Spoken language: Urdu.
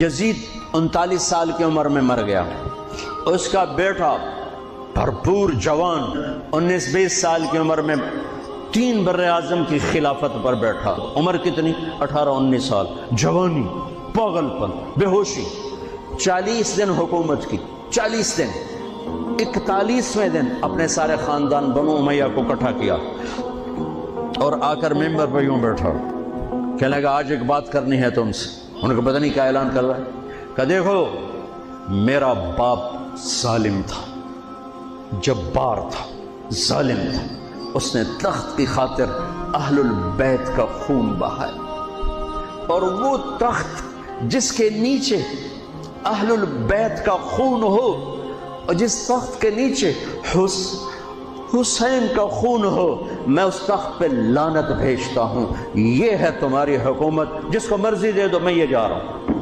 یزید 39 سال کی عمر میں مر گیا. اس کا بیٹا بھرپور جوان 19-20 سال کی عمر میں 3 بر اعظم کی خلافت پر بیٹھا. عمر کتنی؟ 18-19 سال. جوانی، پاگل پن، بے ہوشی. 40 دن حکومت کی. 40 دن. 41ویں دن اپنے سارے خاندان بنو امیہ کو اکٹھا کیا اور آ کر ممبر پہ یوں بیٹھا. کہنے لگا آج ایک بات کرنی ہے تم سے. ان کو پتہ نہیں کیا اعلان کر رہا ہے. کہ دیکھو میرا باپ ظالم تھا، جبار تھا، ظالم تھا. اس نے تخت کی خاطر اہل البیت کا خون بہایا، اور وہ تخت جس کے نیچے اہل البیت کا خون ہو اور جس تخت کے نیچے حسین کا خون ہو، میں اس تخت پہ لعنت بھیجتا ہوں. یہ ہے تمہاری حکومت، جس کو مرضی دے دو، میں یہ جا رہا ہوں.